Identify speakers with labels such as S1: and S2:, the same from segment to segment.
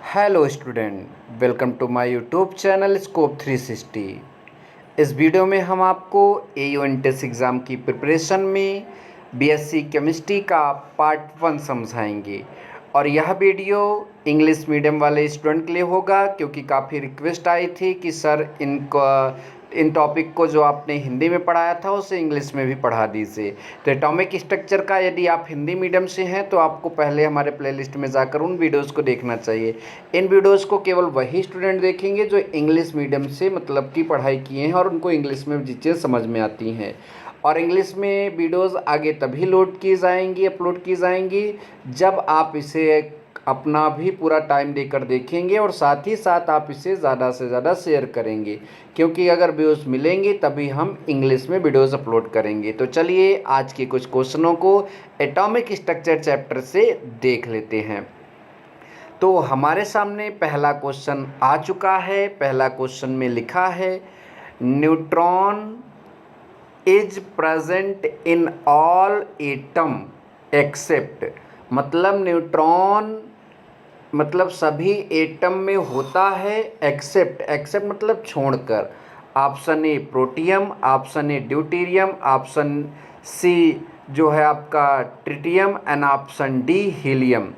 S1: Hello student, welcome to my YouTube channel scope 360। इस video में हम आपको एयू एंट्रेंस एग्ज़ाम की प्रिपरेशन में बीएससी केमिस्ट्री का पार्ट 1 समझाएंगे। और यह वीडियो इंग्लिश मीडियम वाले स्टूडेंट के लिए होगा, क्योंकि काफ़ी रिक्वेस्ट आई थी कि सर इन टॉपिक को जो आपने हिंदी में पढ़ाया था उसे इंग्लिश में भी पढ़ा दीजिए। तो एटॉमिक स्ट्रक्चर का यदि आप हिंदी मीडियम से हैं तो आपको पहले हमारे प्लेलिस्ट में जाकर उन वीडियोस को देखना चाहिए। इन वीडियोस को केवल वही स्टूडेंट देखेंगे जो इंग्लिश मीडियम से मतलब की पढ़ाई किए हैं और उनको इंग्लिश में चीज़ें समझ में आती हैं। और इंग्लिश में वीडियोस आगे तभी लोड की जाएंगी, अपलोड की जाएंगी, जब आप इसे अपना भी पूरा टाइम देकर देखेंगे और साथ ही साथ आप इसे ज़्यादा से ज़्यादा शेयर करेंगे, क्योंकि अगर व्यूज़ मिलेंगे तभी हम इंग्लिश में वीडियोस अपलोड करेंगे। तो चलिए आज के कुछ क्वेश्चनों को एटॉमिक स्ट्रक्चर चैप्टर से देख लेते हैं। तो हमारे सामने पहला क्वेश्चन आ चुका है। पहला क्वेश्चन में लिखा है neutron is present in all atom except, मतलब न्यूट्रॉन मतलब सभी एटम में होता है, एक्सेप्ट मतलब छोड़कर। Option A protium, option A deuterium, option C जो है आपका tritium and option D helium.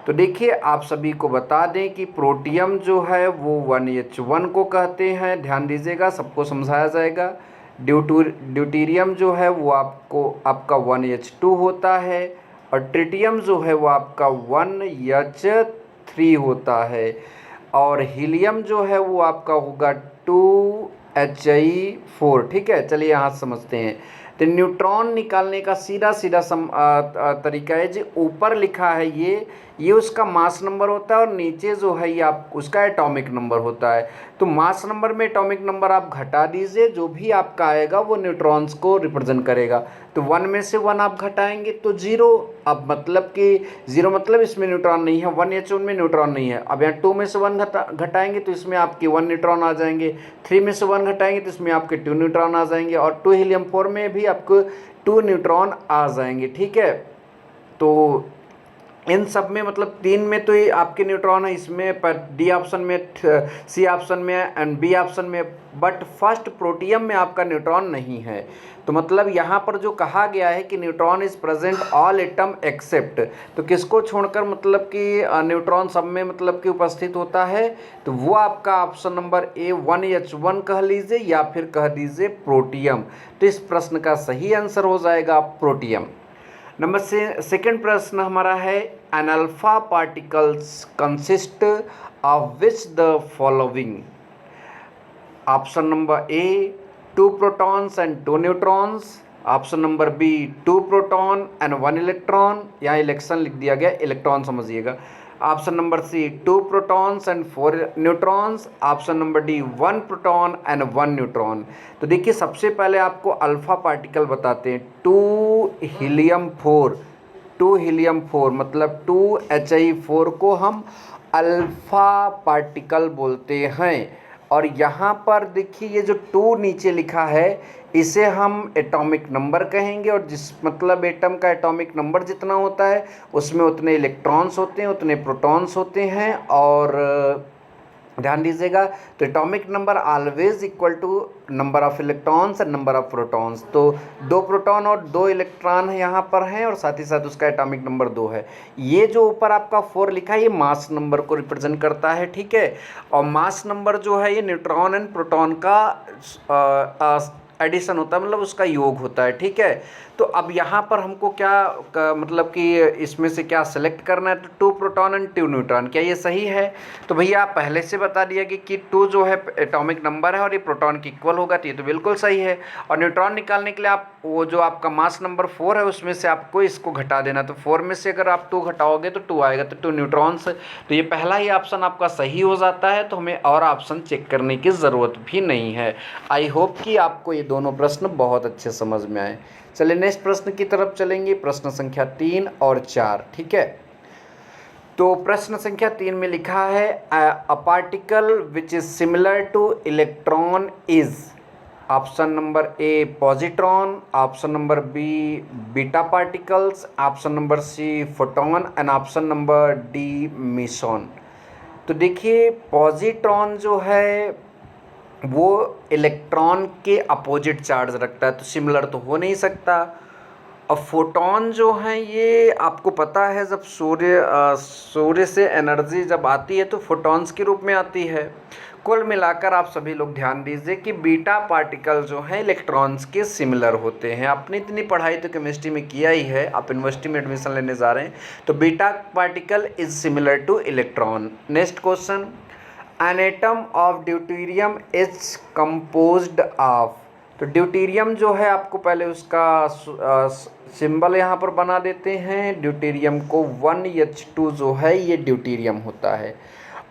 S1: तो देखिए आप सभी को बता दें कि प्रोटियम जो है वो 1H1 को कहते हैं, ध्यान दीजिएगा, सबको समझाया जाएगा। ड्यूटेरियम जो है वो आपका 1H2 होता है, और ट्रिटियम जो है वो आपका 1H3 होता है, और हीलियम जो है वो आपका होगा 2He4। ठीक है, चलिए यहाँ समझते हैं। तो न्यूट्रॉन निकालने का सीधा सीधा तरीका है जो ऊपर लिखा है ये उसका मास नंबर होता है, और नीचे जो है ये आप उसका एटॉमिक नंबर होता है। तो मास नंबर में एटॉमिक नंबर आप घटा दीजिए, जो भी आपका आएगा वो न्यूट्रॉन्स को रिप्रेजेंट करेगा। तो 1 में से 1 आप घटाएंगे तो 0। अब मतलब कि 0 मतलब इसमें न्यूट्रॉन नहीं है, 1H1 में न्यूट्रॉन नहीं है। अब यहाँ 2 में से 1 घटाएंगे तो इसमें आपके 1 न्यूट्रॉन आ जाएंगे। 3 में से 1 घटाएंगे तो इसमें आपके 2 न्यूट्रॉन आ जाएंगे, और 2 हीलियम 4 में भी आपको 2 न्यूट्रॉन आ जाएंगे। ठीक है, तो इन सब में मतलब 3 में तो ये आपके न्यूट्रॉन है, इसमें पर डी ऑप्शन में, सी ऑप्शन में एंड बी ऑप्शन में, बट फर्स्ट प्रोटियम में आपका न्यूट्रॉन नहीं है। तो मतलब यहाँ पर जो कहा गया है कि neutron is present all atom except, तो किसको छोड़कर मतलब कि न्यूट्रॉन सब में मतलब कि उपस्थित होता है, तो वो आपका ऑप्शन नंबर ए 1H1 कह लीजिए या फिर कह दीजिए प्रोटियम। तो इस प्रश्न का सही आंसर हो जाएगा प्रोटियम। नंबर सेकंड प्रश्न हमारा है an alpha particles consist of which the following. Option number A 2 protons and 2 neutrons, option number B 2 proton and 1 electron, यहाँ इलेक्ट्रॉन लिख दिया गया, इलेक्ट्रॉन समझिएगा। Option number C 2 protons and 4 neutrons, option number D 1 proton and 1 neutron. तो देखिए सबसे पहले आपको अल्फा पार्टिकल बताते हैं। 2 हीलियम 4, 2 हीलियम 4 मतलब 2He4 को हम अल्फा पार्टिकल बोलते हैं। और यहाँ पर देखिए ये जो 2 नीचे लिखा है इसे हम एटॉमिक नंबर कहेंगे, और जिस मतलब एटम का एटॉमिक नंबर जितना होता है उसमें उतने इलेक्ट्रॉन्स होते हैं, उतने प्रोटॉन्स होते हैं। और ध्यान दीजिएगा, तो atomic number always equal to number of electrons and number of protons. तो 2 प्रोटॉन और 2 इलेक्ट्रॉन यहाँ पर हैं, और साथ ही साथ उसका एटॉमिक नंबर 2 है। ये जो ऊपर आपका 4 लिखा है ये मास नंबर को रिप्रेजेंट करता है। ठीक है, और मास नंबर जो है ये न्यूट्रॉन एंड प्रोटॉन का एडिशन होता है, मतलब उसका योग होता है। ठीक है, तो अब यहाँ पर हमको क्या मतलब कि इसमें से क्या सेलेक्ट करना है, तो 2 प्रोटॉन एंड 2 न्यूट्रॉन, क्या ये सही है? तो भैया आप पहले से बता दिया कि 2 जो है एटॉमिक नंबर है और ये प्रोटॉन की इक्वल होगा, तो ये तो बिल्कुल सही है। और न्यूट्रॉन निकालने के लिए आप वो जो आपका मास नंबर 4 है उसमें से आपको इसको घटा देना, तो 4 में से अगर आप 2 घटाओगे तो 2 आएगा, तो 2 न्यूट्रॉन्स। तो ये पहला ही ऑप्शन आपका सही हो जाता है, तो हमें और ऑप्शन चेक करने की ज़रूरत भी नहीं है। आई होप कि आपको ये दोनों प्रश्न बहुत अच्छे समझ में आए। चलिए नेक्स्ट प्रश्न की तरफ चलेंगे, प्रश्न संख्या 3 और 4। ठीक है, तो प्रश्न संख्या 3 में लिखा है a particle which is similar to electron is, option number A positron, option number B beta particles, option number C photon and option number D meson. तो देखिए पॉजिट्रॉन जो है वो इलेक्ट्रॉन के अपोजिट चार्ज रखता है, तो सिमिलर तो हो नहीं सकता। और फोटॉन जो हैं ये आपको पता है जब सूर्य से एनर्जी जब आती है तो फोटॉन्स के रूप में आती है। कुल मिलाकर आप सभी लोग ध्यान दीजिए कि बीटा पार्टिकल जो हैं इलेक्ट्रॉन्स के सिमिलर होते हैं। आपने इतनी पढ़ाई तो केमिस्ट्री में किया ही है, आप यूनिवर्सिटी में एडमिशन लेने जा रहे हैं, तो beta particle is similar to electron. Next question, an atom of deuterium is composed of. तो ड्यूटेरियम जो है आपको पहले उसका सिंबल यहाँ पर बना देते हैं। ड्यूटेरियम को 1H2 जो है ये ड्यूटेरियम होता है।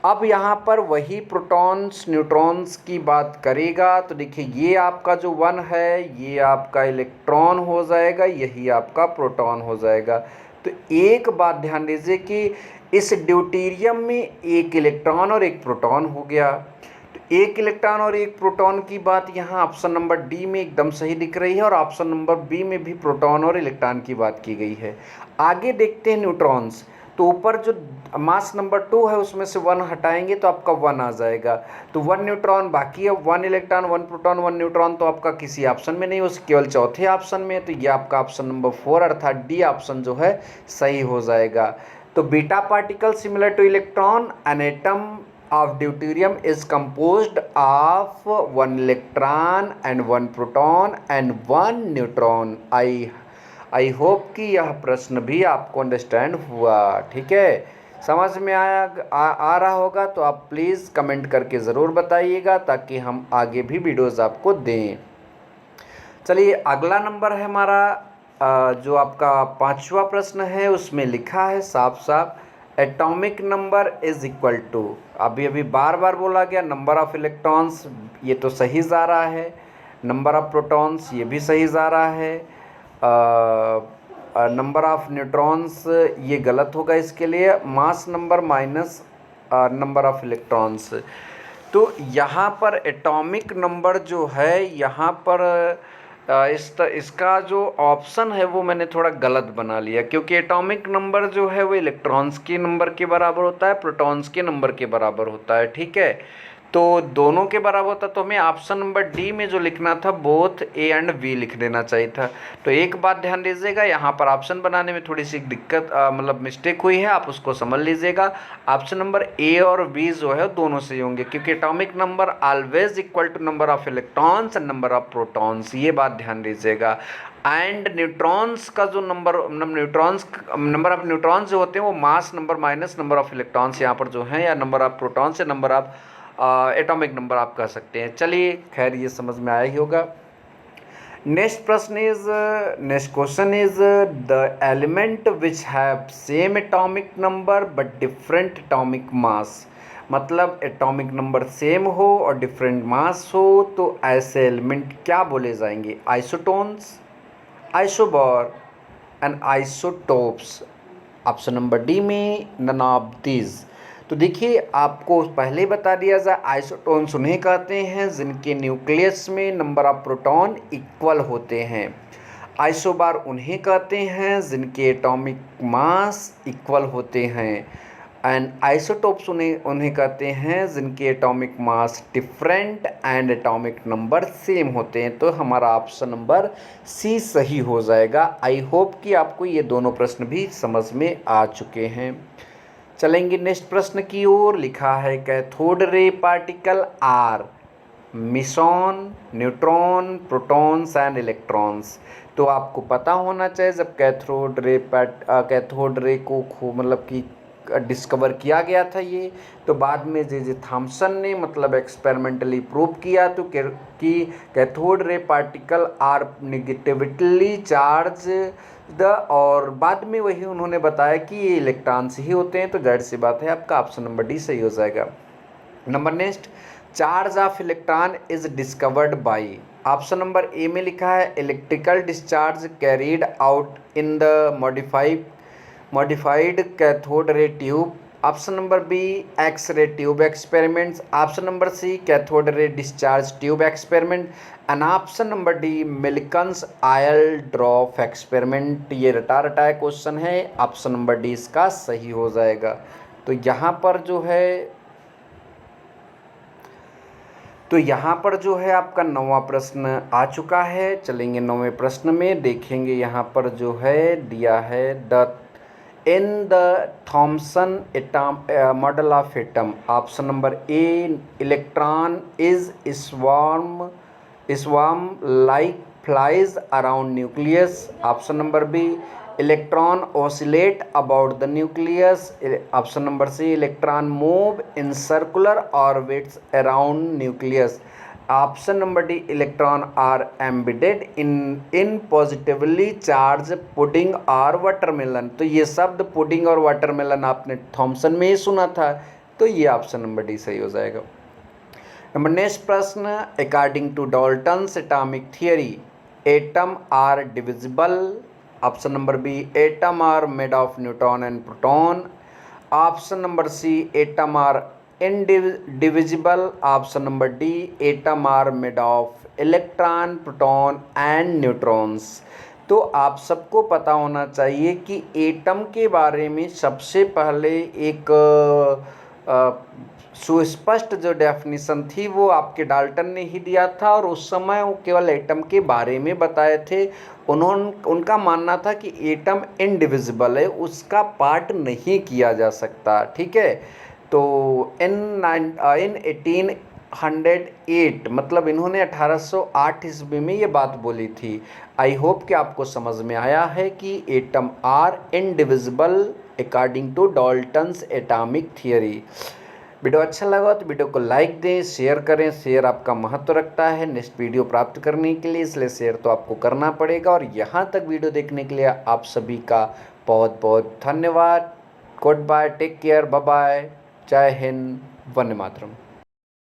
S1: अब यहाँ पर वही प्रोटॉन्स न्यूट्रॉन्स की बात करेगा, तो देखिए ये आपका जो 1 है ये आपका इलेक्ट्रॉन हो जाएगा, यही आपका प्रोटॉन हो जाएगा। तो एक बात ध्यान दीजिए कि इस ड्यूटेरियम में एक इलेक्ट्रॉन और एक प्रोटॉन हो गया। तो एक इलेक्ट्रॉन और एक प्रोटॉन की बात यहाँ ऑप्शन नंबर डी में एकदम सही दिख रही है, और ऑप्शन नंबर बी में भी प्रोटॉन और इलेक्ट्रॉन की बात की गई है। आगे देखते हैं न्यूट्रॉन्स। तो ऊपर जो मास नंबर 2 है उसमें से 1 हटाएंगे तो आपका 1 आ जाएगा। तो 1 न्यूट्रॉन बाकी है, 1 इलेक्ट्रॉन 1 प्रोटॉन 1 न्यूट्रॉन, तो आपका किसी ऑप्शन में नहीं, उस केवल चौथे ऑप्शन में। तो ये आपका ऑप्शन नंबर 4 अर्थात डी ऑप्शन जो है सही हो जाएगा। तो beta particle similar to electron, an atom of deuterium is composed of 1 electron and 1 proton and 1 neutron। I hope कि यह प्रश्न भी आपको अंडरस्टैंड हुआ। ठीक है, समझ में आ रहा होगा तो आप प्लीज़ कमेंट करके ज़रूर बताइएगा ताकि हम आगे भी वीडियोज़ आपको दें। चलिए अगला नंबर है हमारा जो आपका 5वां प्रश्न है, उसमें लिखा है साफ साफ, atomic number is equal to. अभी बार बार बोला गया, नंबर ऑफ इलेक्ट्रॉन्स ये तो सही जा रहा है, नंबर ऑफ प्रोटॉन्स ये भी सही जा रहा है, नंबर ऑफ न्यूट्रॉन्स ये गलत होगा, इसके लिए mass number minus number of electrons. तो यहाँ पर एटॉमिक नंबर जो है यहाँ पर इसका जो ऑप्शन है वो मैंने थोड़ा गलत बना लिया, क्योंकि एटॉमिक नंबर जो है वो इलेक्ट्रॉन्स के नंबर के बराबर होता है, प्रोटॉन्स के नंबर के बराबर होता है। ठीक है, तो दोनों के बराबर होता, तो हमें ऑप्शन नंबर डी में जो लिखना था बोथ ए एंड बी लिख देना चाहिए था। तो एक बात ध्यान दीजिएगा, यहाँ पर ऑप्शन बनाने में थोड़ी सी दिक्कत मतलब मिस्टेक हुई है, आप उसको समझ लीजिएगा। ऑप्शन नंबर ए और बी जो है दोनों सही होंगे, क्योंकि atomic number always equal to number of electrons and number of protons, ये बात ध्यान दीजिएगा। एंड न्यूट्रॉन्स का जो नंबर ऑफ न्यूट्रॉन्स जो होते हैं वो mass number minus number of electrons यहाँ पर जो है, या नंबर ऑफ प्रोटॉन्स या नंबर ऑफ एटॉमिक नंबर आप कह सकते हैं। चलिए खैर ये समझ में आया ही होगा। Next question is the element which have same atomic number but different atomic mass. मतलब एटॉमिक नंबर सेम हो और डिफरेंट मास हो तो ऐसे एलिमेंट क्या बोले जाएंगे? Isotones, isobar and isotopes. Option number D में नन ऑफ दीज। तो देखिए आपको पहले बता दिया जाए, आइसोटोन्स उन्हें कहते हैं जिनके न्यूक्लियस में नंबर ऑफ प्रोटॉन इक्वल होते हैं। आइसोबार उन्हें कहते हैं जिनके एटॉमिक मास इक्वल होते हैं। एंड आइसोटोप्स उन्हें कहते हैं जिनके atomic mass different and atomic number same होते हैं। तो हमारा ऑप्शन नंबर सी सही हो जाएगा। आई होप कि आपको ये दोनों प्रश्न भी समझ में आ चुके हैं। चलेंगे नेक्स्ट प्रश्न की ओर। लिखा है cathode ray particle are meson, neutron, protons and electrons. तो आपको पता होना चाहिए जब कैथोड रे को मतलब कि डिस्कवर किया गया था ये, तो बाद में जे थॉमसन ने मतलब एक्सपेरिमेंटली प्रूव किया तो कि cathode ray particle are negatively charge और बाद में वही उन्होंने बताया कि ये इलेक्ट्रॉन्स ही होते हैं। तो जाहिर सी बात है आपका ऑप्शन नंबर डी सही हो जाएगा। Number next, charge of electron is discovered by. Option number A में लिखा है electrical discharge carried out in the modified cathode ray tube. Option number B X ray tube experiments. Option number C cathode ray discharge tube experiment and option number D Millikan's oil drop experiment. ये रटा question है, option number D इसका सही हो जाएगा। तो यहाँ पर जो है तो यहाँ पर जो है आपका 9वां प्रश्न आ चुका है। चलेंगे 9वें प्रश्न में, देखेंगे यहाँ पर जो है दिया है in the Thomson atom model of atom. Option number A, electron is swarm like flies around nucleus. Option number B, electron oscillate about the nucleus. Option number C, electron move in circular orbits around nucleus. Option number D, electron are embedded in positively charged pudding or watermelon. तो ये शब्द pudding और watermelon आपने Thompson में ही सुना था, तो ये ऑप्शन नंबर डी सही हो जाएगा। नंबर नेक्स्ट प्रश्न, according to Dalton's atomic theory atom are divisible. Option number B, atom are made of neutron and proton. Option number C, atom are indivisible. Option number D, atom are made of electron, proton and neutrons. तो आप सबको पता होना चाहिए कि atom के बारे में सबसे पहले एक सुस्पष्ट जो डेफिनेशन थी वो आपके डाल्टन ने ही दिया था, और उस समय वो केवल एटम के बारे में बताए थे। उनका मानना था कि एटम इनडिविजिबल है, उसका पार्ट नहीं किया जा सकता। ठीक है, तो इन 1808 मतलब इन्होंने 1808 ईस्वी में ये बात बोली थी। आई होप कि आपको समझ में आया है कि atom are indivisible according to Dalton's atomic theory. Video अच्छा लगा तो वीडियो को लाइक दें, शेयर करें। शेयर आपका महत्व रखता है नेक्स्ट वीडियो प्राप्त करने के लिए, इसलिए शेयर तो आपको करना पड़ेगा। और यहाँ तक वीडियो देखने के लिए आप सभी का बहुत बहुत धन्यवाद। Good bye, take care, bye bye, जय हिंद, वंदे मातरम।